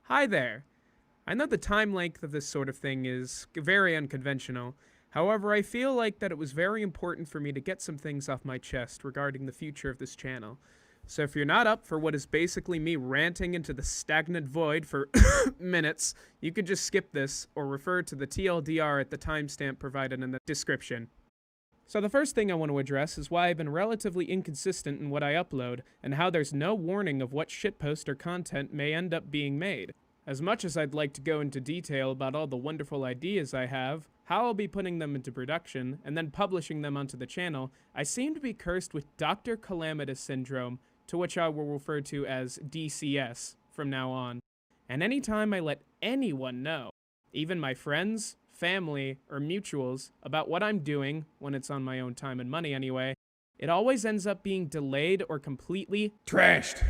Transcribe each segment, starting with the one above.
Hi there. I know the time length of this sort of thing is very unconventional. However, I feel like that it was very important for me to get some things off my chest regarding the future of this channel. So if you're not up for what is basically me ranting into the stagnant void for minutes, you could just skip this or refer to the TLDR at the timestamp provided in the description. So the first thing I want to address is why I've been relatively inconsistent in what I upload, and how there's no warning of what shitpost or content may end up being made. As much as I'd like to go into detail about all the wonderful ideas I have, how I'll be putting them into production, and then publishing them onto the channel, I seem to be cursed with Dr. Calamitous Syndrome, to which I will refer to as DCS from now on. And anytime I let anyone know, even my friends, family, or mutuals, about what I'm doing, when it's on my own time and money anyway, it always ends up being delayed or completely trashed.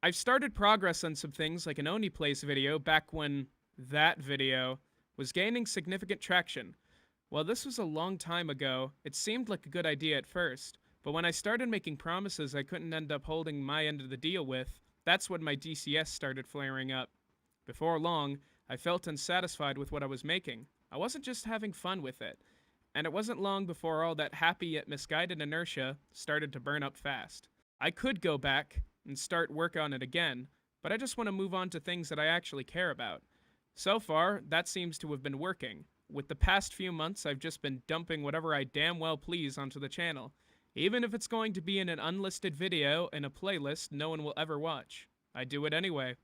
I've started progress on some things like an Oni Plays video back when that video was gaining significant traction. While this was a long time ago, it seemed like a good idea at first, but when I started making promises I couldn't end up holding my end of the deal with, that's when my DCS started flaring up. Before long, I felt unsatisfied with what I was making. I wasn't just having fun with it, and it wasn't long before all that happy yet misguided inertia started to burn up fast. I could go back and start work on it again, but I just want to move on to things that I actually care about. So far, that seems to have been working. With the past few months, I've just been dumping whatever I damn well please onto the channel, even if it's going to be in an unlisted video in a playlist no one will ever watch. I do it anyway.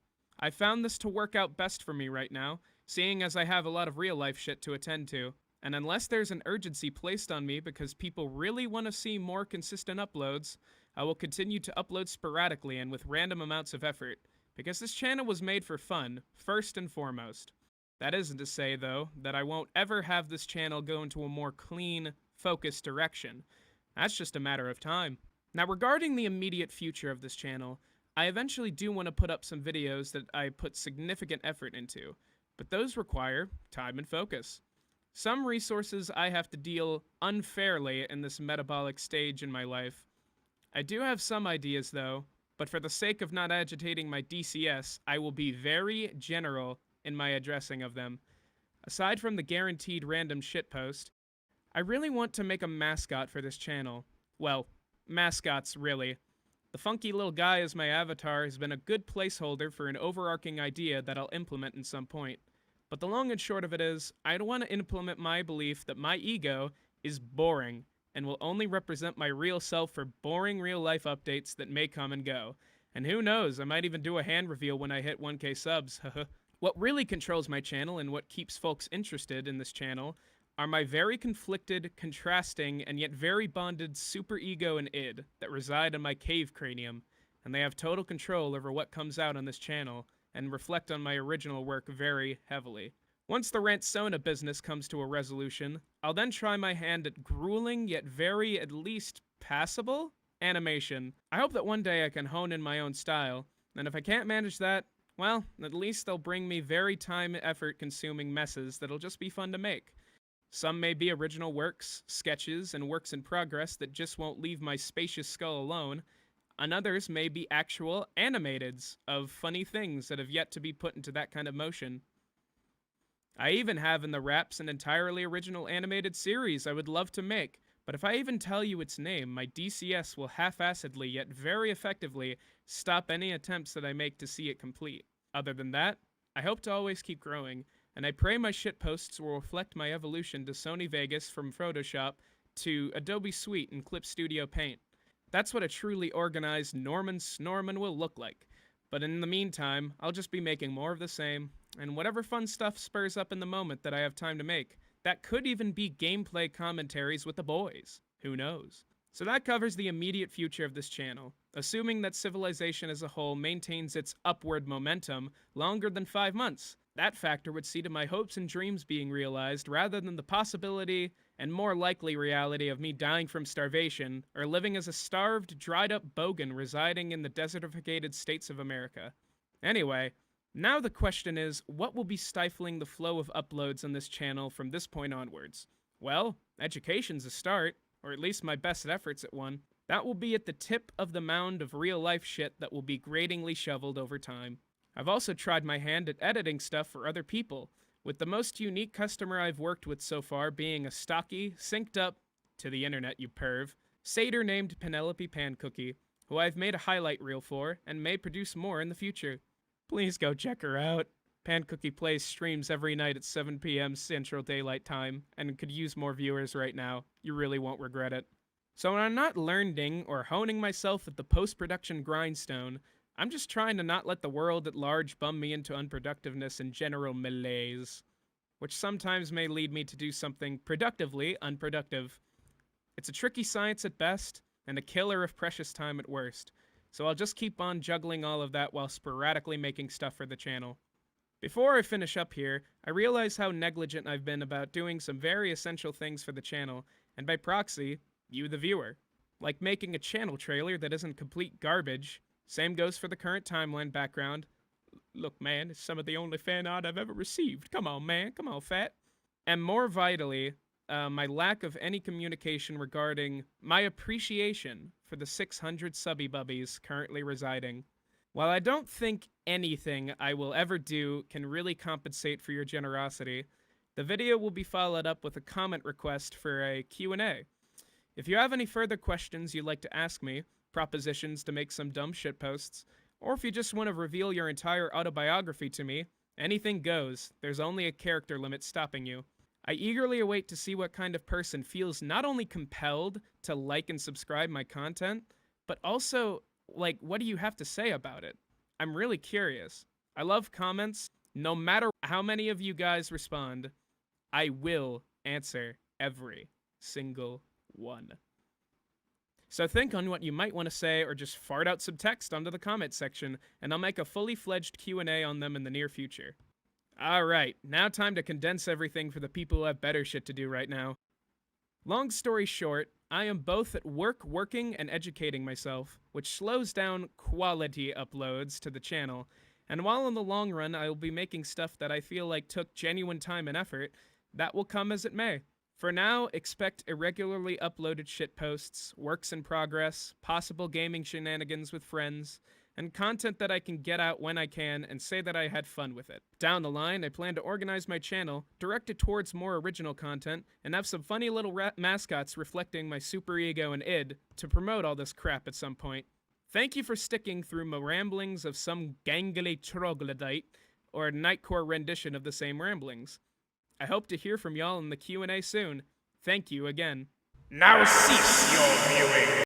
I found this to work out best for me right now, seeing as I have a lot of real-life shit to attend to. And unless there's an urgency placed on me because people really want to see more consistent uploads, I will continue to upload sporadically and with random amounts of effort, because this channel was made for fun, first and foremost. That isn't to say, though, that I won't ever have this channel go into a more clean, focused direction. That's just a matter of time. Now, regarding the immediate future of this channel, I eventually do want to put up some videos that I put significant effort into, but those require time and focus. Some resources I have to deal unfairly in this metabolic stage in my life. I do have some ideas though, but for the sake of not agitating my DCS, I will be very general in my addressing of them. Aside from the guaranteed random shitpost, I really want to make a mascot for this channel. Well, mascots really. The funky little guy as my avatar has been a good placeholder for an overarching idea that I'll implement in some point. But the long and short of it is, I don't want to implement my belief that my ego is boring and will only represent my real self for boring real-life updates that may come and go. And who knows, I might even do a hand reveal when I hit 1K subs, What really controls my channel and what keeps folks interested in this channel are my very conflicted, contrasting, and yet very bonded superego and id that reside in my cave cranium, and they have total control over what comes out on this channel, and reflect on my original work very heavily. Once the Rantsona business comes to a resolution, I'll then try my hand at grueling yet very, at least, passable animation. I hope that one day I can hone in my own style, and if I can't manage that, well, at least they'll bring me very time-effort-consuming messes that'll just be fun to make. Some may be original works, sketches, and works in progress that just won't leave my spacious skull alone, and others may be actual animateds of funny things that have yet to be put into that kind of motion. I even have in the wraps an entirely original animated series I would love to make, but if I even tell you its name, my DCS will half-assedly yet very effectively stop any attempts that I make to see it complete. Other than that, I hope to always keep growing, and I pray my shitposts will reflect my evolution to Sony Vegas from Photoshop to Adobe Suite and Clip Studio Paint. That's what a truly organized Norman Snorman will look like. But in the meantime, I'll just be making more of the same, and whatever fun stuff spurs up in the moment that I have time to make. That could even be gameplay commentaries with the boys. Who knows? So that covers the immediate future of this channel. Assuming that civilization as a whole maintains its upward momentum longer than 5 months, that factor would see to my hopes and dreams being realized rather than the possibility and more likely reality of me dying from starvation or living as a starved, dried-up bogan residing in the desertificated states of America. Anyway, now the question is, what will be stifling the flow of uploads on this channel from this point onwards? Well, education's a start, or at least my best efforts at one. That will be at the tip of the mound of real-life shit that will be gratingly shoveled over time. I've also tried my hand at editing stuff for other people, with the most unique customer I've worked with so far being a stocky, synced up, to the internet you perv, satyr named Penelope Pancookie, who I've made a highlight reel for and may produce more in the future. Please go check her out. Pancookie Plays streams every night at 7 p.m. Central Daylight Time and could use more viewers right now. You really won't regret it. So when I'm not learning or honing myself at the post-production grindstone, I'm just trying to not let the world at large bum me into unproductiveness and general malaise, which sometimes may lead me to do something productively unproductive. It's a tricky science at best, and a killer of precious time at worst, so I'll just keep on juggling all of that while sporadically making stuff for the channel. Before I finish up here, I realize how negligent I've been about doing some very essential things for the channel, and by proxy, you the viewer. Like making a channel trailer that isn't complete garbage. Same goes for the current timeline background. Look, man, it's some of the only fan art I've ever received. Come on, man. Come on, fat. And more vitally, my lack of any communication regarding my appreciation for the 600 subby bubbies currently residing. While I don't think anything I will ever do can really compensate for your generosity, the video will be followed up with a comment request for a Q&A. If you have any further questions you'd like to ask me, propositions to make some dumb shit posts, or if you just want to reveal your entire autobiography to me, anything goes. There's only a character limit stopping you. I eagerly await to see what kind of person feels not only compelled to like and subscribe my content, but also, like, what do you have to say about it? I'm really curious. I love comments. No matter how many of you guys respond, I will answer every single one. So think on what you might want to say or just fart out some text onto the comment section, and I'll make a fully fledged Q&A on them in the near future. Alright, now time to condense everything for the people who have better shit to do right now. Long story short, I am both at work working and educating myself, which slows down quality uploads to the channel, and while in the long run I will be making stuff that I feel like took genuine time and effort, that will come as it may. For now, expect irregularly uploaded shitposts, works in progress, possible gaming shenanigans with friends, and content that I can get out when I can and say that I had fun with it. Down the line, I plan to organize my channel, direct it towards more original content, and have some funny little mascots reflecting my superego and id to promote all this crap at some point. Thank you for sticking through my ramblings of some gangly troglodyte, or a nightcore rendition of the same ramblings. I hope to hear from y'all in the Q&A soon. Thank you again. Now cease your viewing.